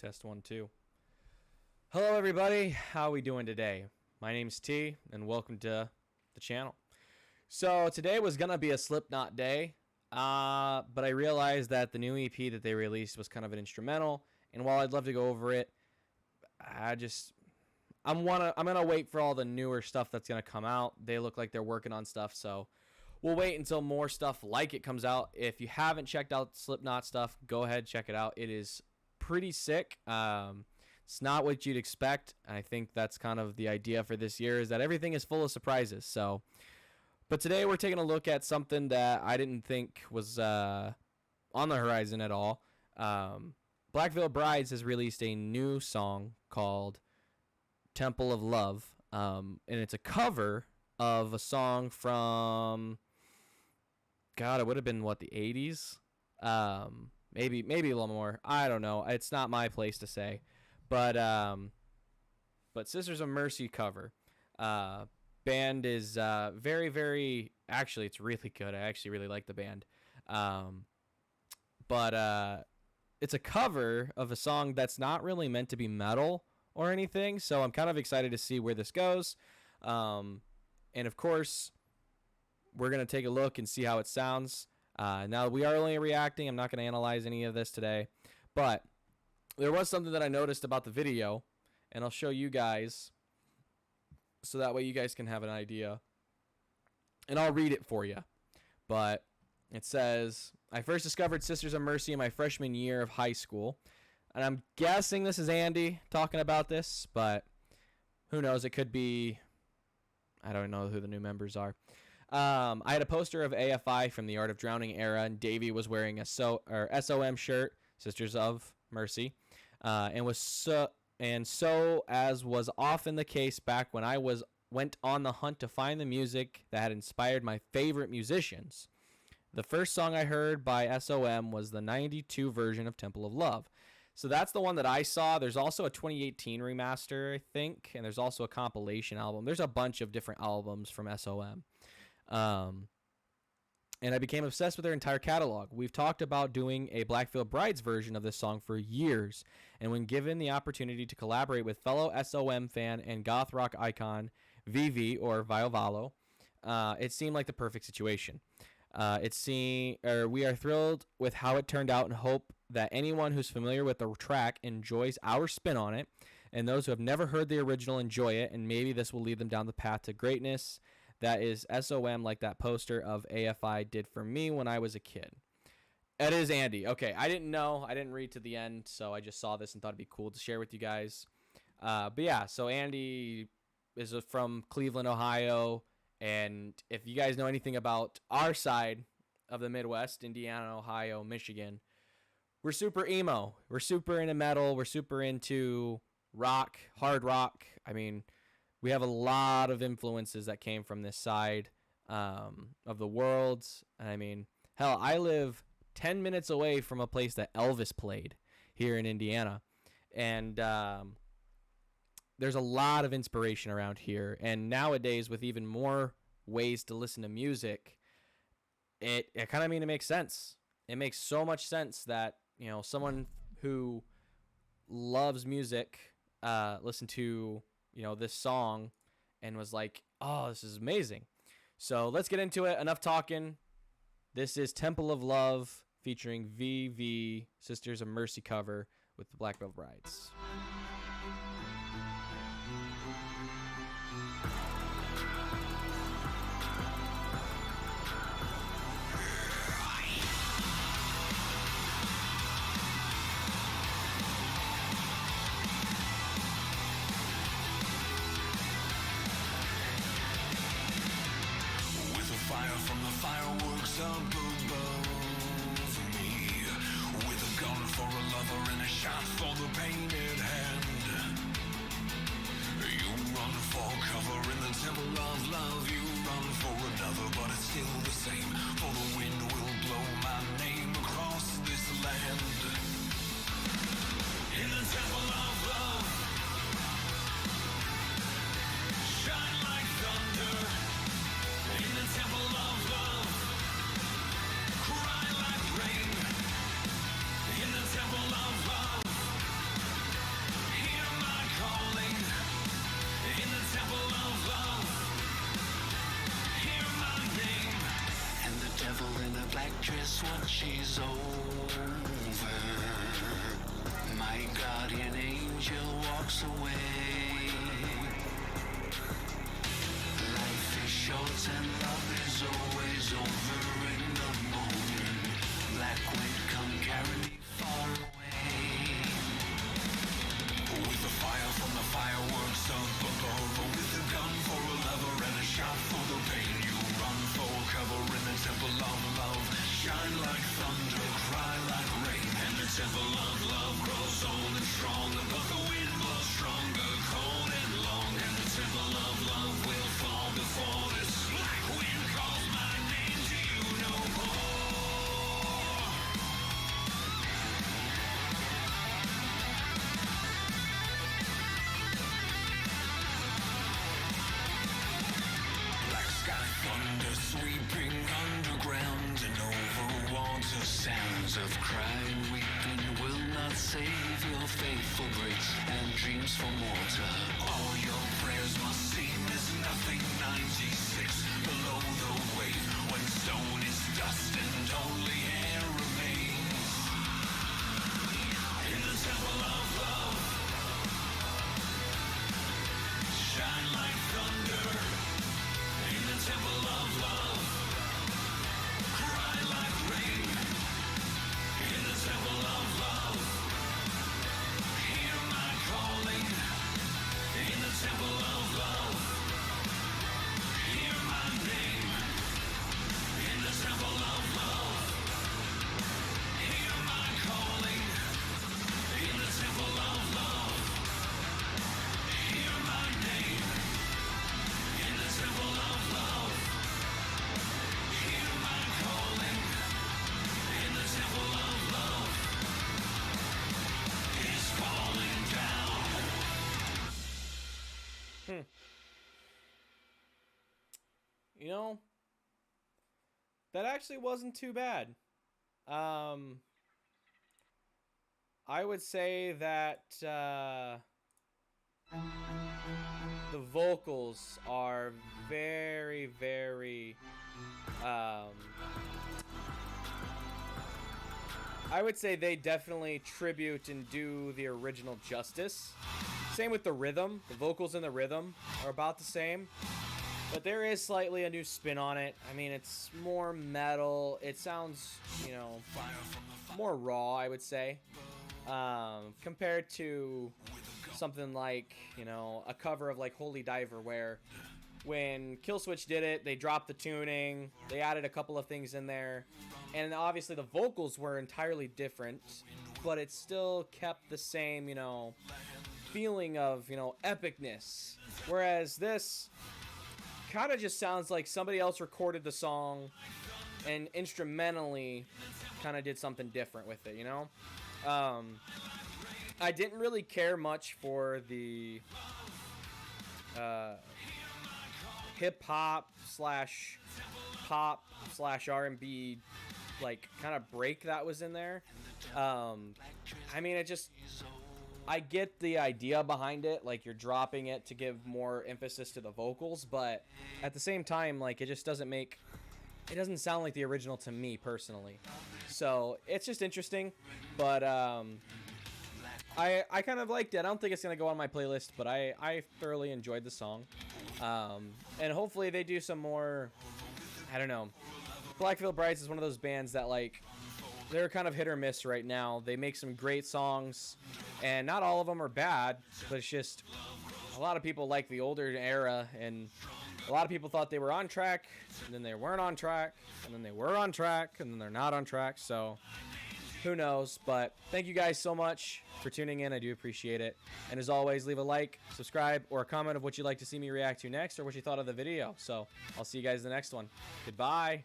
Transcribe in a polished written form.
Test 1, 2. Hello, everybody. How are we doing today? My name's T, and welcome to the channel. So today was going to be a Slipknot day, but I realized that the new EP that they released was kind of an instrumental, and while I'd love to go over it, I'm going to wait for all the newer stuff that's going to come out. They look like they're working on stuff, so we'll wait until more stuff like it comes out. If you haven't checked out Slipknot stuff, go ahead, check it out. It is pretty sick. It's not what you'd expect. I think that's kind of the idea for this year, is that everything is full of surprises. But today we're taking a look at something that I didn't think was on the horizon at all. Black Veil Brides has released a new song called Temple of Love, and it's a cover of a song from, God, it would have been the 80s? Maybe a little more. I don't know. It's not my place to say. But Sisters of Mercy cover. Band is very, very... Actually, it's really good. I actually really like the band. But it's a cover of a song that's not really meant to be metal or anything. So I'm kind of excited to see where this goes. And of course, we're going to take a look and see how it sounds. Now, we are only reacting. I'm not going to analyze any of this today. But there was something that I noticed about the video, and I'll show you guys so that way you guys can have an idea. And I'll read it for you. But it says, I first discovered Sisters of Mercy in my freshman year of high school. And I'm guessing this is Andy talking about this, but who knows? It could be... I don't know who the new members are. I had a poster of AFI from the Art of Drowning era, and Davey was wearing a SOM shirt, Sisters of Mercy, and so as was often the case back when I went on the hunt to find the music that had inspired my favorite musicians. The first song I heard by SOM was the 92 version of Temple of Love. So that's the one that I saw. There's also a 2018 remaster, I think, and there's also a compilation album. There's a bunch of different albums from SOM. And I became obsessed with their entire catalog. We've talked about doing a Black Veil Brides version of this song for years, and when given the opportunity to collaborate with fellow SOM fan and goth rock icon Vivi or Viovalo, it seemed like the perfect situation. We are thrilled with how it turned out and hope that anyone who's familiar with the track enjoys our spin on it, and those who have never heard the original enjoy it, and maybe this will lead them down the path to greatness that is SOM, like that poster of AFI did for me when I was a kid. It is Andy. Okay, I didn't know. I didn't read to the end, so I just saw this and thought it'd be cool to share with you guys. But yeah, so Andy is from Cleveland, Ohio, and if you guys know anything about our side of the Midwest, Indiana, Ohio, Michigan, we're super emo. We're super into metal. We're super into rock, hard rock. I mean, we have a lot of influences that came from this side of the world. I mean, hell, I live 10 minutes away from a place that Elvis played here in Indiana. And there's a lot of inspiration around here. And nowadays, with even more ways to listen to music, it kind of makes sense. It makes so much sense that, you know, someone who loves music listened to, you know, this song and was like, oh, this is amazing. So let's get into it. Enough talking. This is Temple of Love featuring VV, Sisters of Mercy cover with the Black Veil Brides. Fireworks up above me, with a gun for a lover and a shot for the painted hand. You run for cover in the temple of love. You run for another, but it's still the same. For the wind will blow my name across this land. In the temple of love, shine like thunder. In the temple of love, cry like rain. In the temple of love, actress when she's over. My guardian angel walks away. Life is short and love is always over in the morning. Black wind, come carry me far away. With the fire from the fireworks up above, with a gun for a lover and a shot for the pain, you run for cover in the temple of love. Shine like thunder, cry like rain, and the temple of love grows old and strong, but the wind blows stronger, cold and long, and the temple of love will fall before this black wind calls my name to you no more. Black sky thunder sweeping underground and over water, sounds of crying weeping will not save your faithful bricks and dreams for mortar. All your prayers must seem as nothing. 96 below the wave, when stone is dust and only air remains. In the temple of love, shine like thunder. In the temple of love, cry like rain. In the temple of love, hear my calling. In the temple of love, hear my name. In the temple of love, hear my calling. In the temple of love, hear my name. In the temple of love, hear my calling. In the temple of love, is falling down. You know, that actually wasn't too bad. I would say that the vocals are very, very. I would say they definitely tribute and do the original justice. Same with the rhythm. The vocals and the rhythm are about the same. But there is slightly a new spin on it. I mean, it's more metal. It sounds, you know, more raw, I would say. Compared to something like, you know, a cover of like Holy Diver, where when Killswitch did it, they dropped the tuning, they added a couple of things in there, and obviously the vocals were entirely different, but it still kept the same, you know, feeling of, you know, epicness. Whereas this kind of just sounds like somebody else recorded the song and instrumentally kind of did something different with it, you know? I didn't really care much for the hip-hop slash pop slash R&B like kind of break that was in there. I mean, it just, I get the idea behind it, like you're dropping it to give more emphasis to the vocals, but at the same time, like it just doesn't make, it doesn't sound like the original to me personally. So it's just interesting, but I kind of liked it. I don't think it's gonna go on my playlist, but I thoroughly enjoyed the song, and hopefully they do some more. I don't know. Black Veil Brides is one of those bands that like, they're kind of hit or miss right now. They make some great songs, and not all of them are bad, but it's just a lot of people like the older era, and a lot of people thought they were on track, and then they weren't on track, and then they were on track, and then they're not on track, so who knows. But thank you guys so much for tuning in. I do appreciate it. And as always, leave a like, subscribe, or a comment of what you'd like to see me react to next, or what you thought of the video. So I'll see you guys in the next one. Goodbye.